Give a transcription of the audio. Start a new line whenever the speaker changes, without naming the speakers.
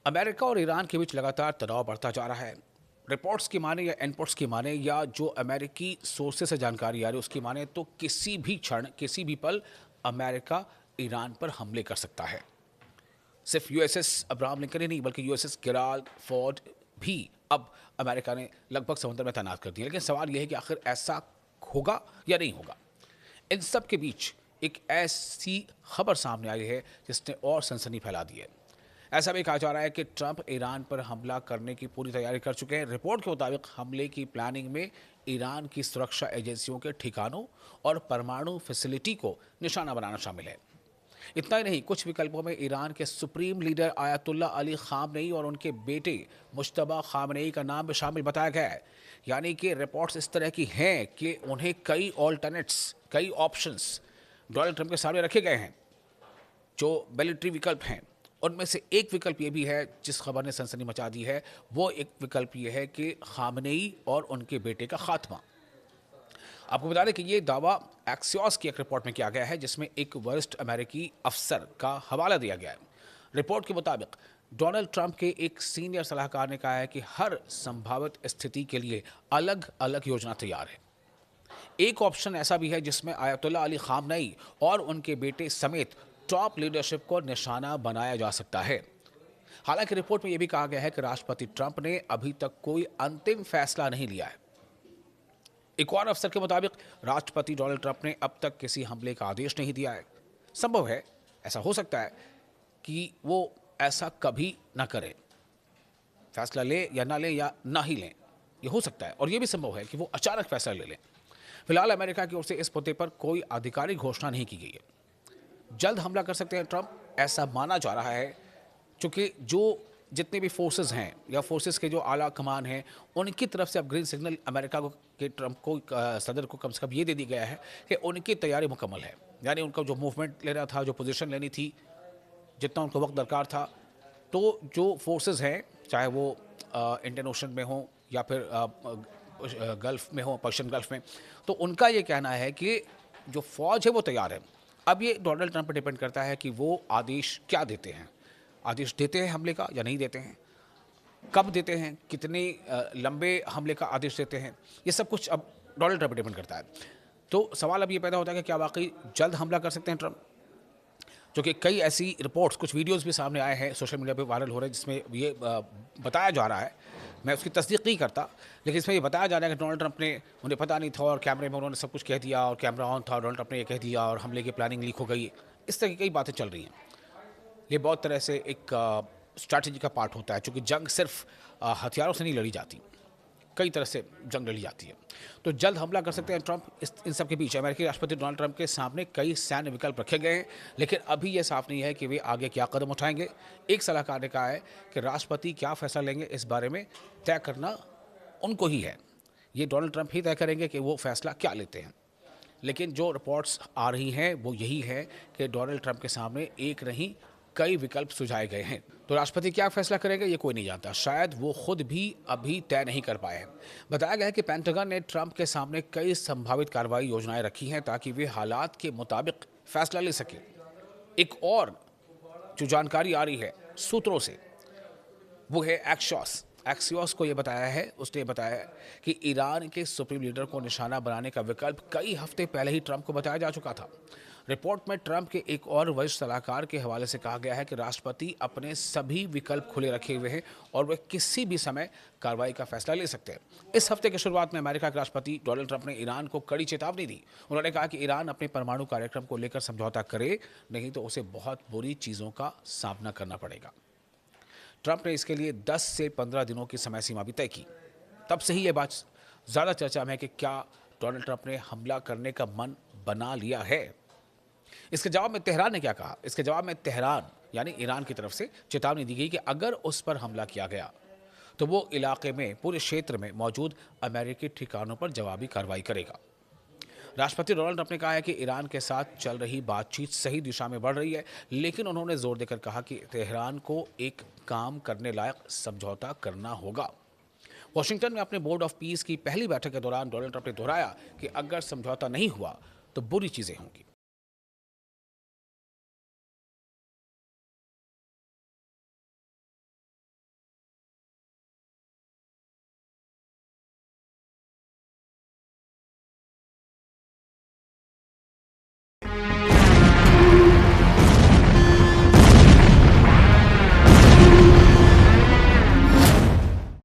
America और Iran के बीच लगातार तनाव बढ़ता जा रहा है। रिपोर्ट्स की माने या इनपुट्स की माने या जो अमेरिकी सोर्सेस से जानकारी आ रही है उसकी माने तो किसी भी क्षण किसी भी पल अमेरिका ईरान पर हमले कर सकता है। सिर्फ यूएसएस अब्राहम लिंकन ही नहीं बल्कि यूएसएस गेराल्ड फोर्ड भी अब अमेरिका ने लगभग समुद्र में तैनात कर दिया। लेकिन सवाल यह है कि आखिर ऐसा होगा या नहीं होगा। इन सब के बीच एक ऐसी खबर सामने आई है जिसने और सनसनी फैला दी है। ऐसा भी कहा जा रहा है कि ट्रंप ईरान पर हमला करने की पूरी तैयारी कर चुके हैं। रिपोर्ट के मुताबिक हमले की प्लानिंग में ईरान की सुरक्षा एजेंसियों के ठिकानों और परमाणु फैसिलिटी को निशाना बनाना शामिल है। इतना ही नहीं, कुछ विकल्पों में ईरान के supreme leader ayatollah Ali Khamenei और उनके बेटे मुश्तबा खामनेई का नाम भी शामिल बताया गया है। यानी कि रिपोर्ट्स इस तरह की हैं कि उन्हें कई ऑल्टरनेट्स, कई ऑप्शंस डोनाल्ड ट्रंप के सामने रखे गए हैं जो मिलिट्री विकल्प हैं। उनमें से एक विकल्प ये भी है जिस खबर ने सनसनी मचा दी है। वो एक विकल्प ये है कि खामनेई और उनके बेटे का खात्मा। आपको बता दें कि ये दावा एक्सियोस की एक रिपोर्ट में किया गया है जिसमें एक वरिष्ठ अमेरिकी अफसर का हवाला दिया गया है। रिपोर्ट के मुताबिक डोनाल्ड ट्रंप के एक सीनियर सलाहकार ने कहा है कि हर संभावित स्थिति के लिए अलग अलग योजना तैयार है। एक ऑप्शन ऐसा भी है जिसमें आयतुल्ला अली खामनेई और उनके बेटे समेत टॉप लीडरशिप को निशाना बनाया जा सकता है। हालांकि रिपोर्ट में यह भी कहा गया है कि राष्ट्रपति ट्रंप ने अभी तक कोई अंतिम फैसला नहीं लिया है। एक और अफसर के मुताबिक राष्ट्रपति डोनाल्ड ट्रंप ने अब तक किसी हमले का आदेश नहीं दिया है। संभव है, ऐसा हो सकता है कि वो ऐसा कभी ना करें, फैसला ले या ना ले या ना ही लें, ये हो सकता है। और ये भी संभव है कि वो अचानक फैसला ले लें। फिलहाल अमेरिका की ओर से इस मुद्दे पर कोई आधिकारिक घोषणा नहीं की गई है। जल्द हमला कर सकते हैं ट्रंप, ऐसा माना जा रहा है, क्योंकि जो जितने भी फोर्सेस हैं या फोर्सेस के जो आला कमान हैं उनकी तरफ से अब ग्रीन सिग्नल अमेरिका को के ट्रंप को सदर को कम से कम ये दे दी गया है कि उनकी तैयारी मुकम्मल है। यानी उनका जो मूवमेंट लेना था, जो पोजीशन लेनी थी, जितना उनको वक्त दरकार था, तो जो फोर्सेस हैं चाहे वो इंडियन ओशन में हो या फिर गल्फ में हो, पर्शियन गल्फ में, तो उनका ये कहना है कि जो फौज है वो तैयार है। अब ये डोनाल्ड ट्रंप पर डिपेंड करता है कि वो आदेश क्या देते हैं। आदेश देते हैं हमले का या नहीं देते हैं, कब देते हैं, कितने लंबे हमले का आदेश देते हैं, ये सब कुछ अब डोनाल्ड ट्रंप पर डिपेंड करता है। तो सवाल अब ये पैदा होता है कि क्या वाकई जल्द हमला कर सकते हैं ट्रंप, जो कि कई ऐसी रिपोर्ट्स, कुछ वीडियोस भी सामने आए हैं, सोशल मीडिया पे वायरल हो रहे हैं जिसमें ये बताया जा रहा है, मैं उसकी तस्दीक नहीं करता, लेकिन इसमें ये बताया जा रहा है कि डोनाल्ड ट्रंप ने, उन्हें पता नहीं था और कैमरे में उन्होंने सब कुछ कह दिया और कैमरा ऑन था, डोनाल्ड ट्रंप ने ये कह दिया और हमले की प्लानिंग लीक हो गई। इस तरह की कई बातें चल रही हैं। ये बहुत तरह से एक स्ट्रैटेजी का पार्ट होता है, क्योंकि जंग सिर्फ हथियारों से नहीं लड़ी जाती, कई तरह से जंग लड़ी जाती है। तो जल्द हमला कर सकते हैं ट्रंप। इन सब के बीच अमेरिकी राष्ट्रपति डोनाल्ड ट्रंप के सामने कई सैन्य विकल्प रखे गए हैं, लेकिन अभी यह साफ नहीं है कि वे आगे क्या कदम उठाएंगे। एक सलाहकार ने कहा है कि राष्ट्रपति क्या फैसला लेंगे इस बारे में तय करना उनको ही है। ये डोनाल्ड ट्रंप ही तय करेंगे कि वो फैसला क्या लेते हैं। लेकिन जो रिपोर्ट्स आ रही हैं वो यही है कि डोनाल्ड ट्रंप के सामने एक नहीं कई विकल्प सुझाए गए हैं। तो राष्ट्रपति क्या फैसला करेंगे ये कोई नहीं जानता, शायद वो खुद भी अभी तय नहीं कर पाए हैं। बताया गया है कि पेंटागन ने ट्रंप के सामने कई संभावित कार्रवाई योजनाएं रखी हैं ताकि वे हालात के मुताबिक फैसला ले सके। एक और जो जानकारी आ रही है सूत्रों से वो है एक्सियोस को ये बताया है, उसने बताया है कि ईरान के सुप्रीम लीडर को निशाना बनाने का विकल्प कई हफ्ते पहले ही ट्रंप को बताया जा चुका था। रिपोर्ट में ट्रंप के एक और वरिष्ठ सलाहकार के हवाले से कहा गया है कि राष्ट्रपति अपने सभी विकल्प खुले रखे हुए हैं और वे किसी भी समय कार्रवाई का फैसला ले सकते हैं। इस हफ्ते की शुरुआत में अमेरिका के राष्ट्रपति डोनाल्ड ट्रंप ने ईरान को कड़ी चेतावनी दी। उन्होंने कहा कि ईरान अपने परमाणु कार्यक्रम को लेकर समझौता करे, नहीं तो उसे बहुत बुरी चीज़ों का सामना करना पड़ेगा। ट्रंप ने इसके लिए 10 से 15 दिनों की समय सीमा भी तय की। तब से ही ये बात ज़्यादा चर्चा में है कि क्या डोनाल्ड ट्रंप ने हमला करने का मन बना लिया है। इसके जवाब में तेहरान ने क्या कहा? इसके जवाब में तेहरान यानी ईरान की तरफ से चेतावनी दी गई कि अगर उस पर हमला किया गया तो वो इलाके में, पूरे क्षेत्र में मौजूद अमेरिकी ठिकानों पर जवाबी कार्रवाई करेगा। राष्ट्रपति डोनाल्ड ट्रंप ने कहा है कि ईरान के साथ चल रही बातचीत सही दिशा में बढ़ रही है, लेकिन उन्होंने जोर देकर कहा कि तेहरान को एक काम करने लायक समझौता करना होगा। वॉशिंगटन में अपने बोर्ड ऑफ पीस की पहली बैठक के दौरान डोनाल्ड ट्रंप ने दोहराया कि अगर समझौता नहीं हुआ तो बुरी चीजें होंगी।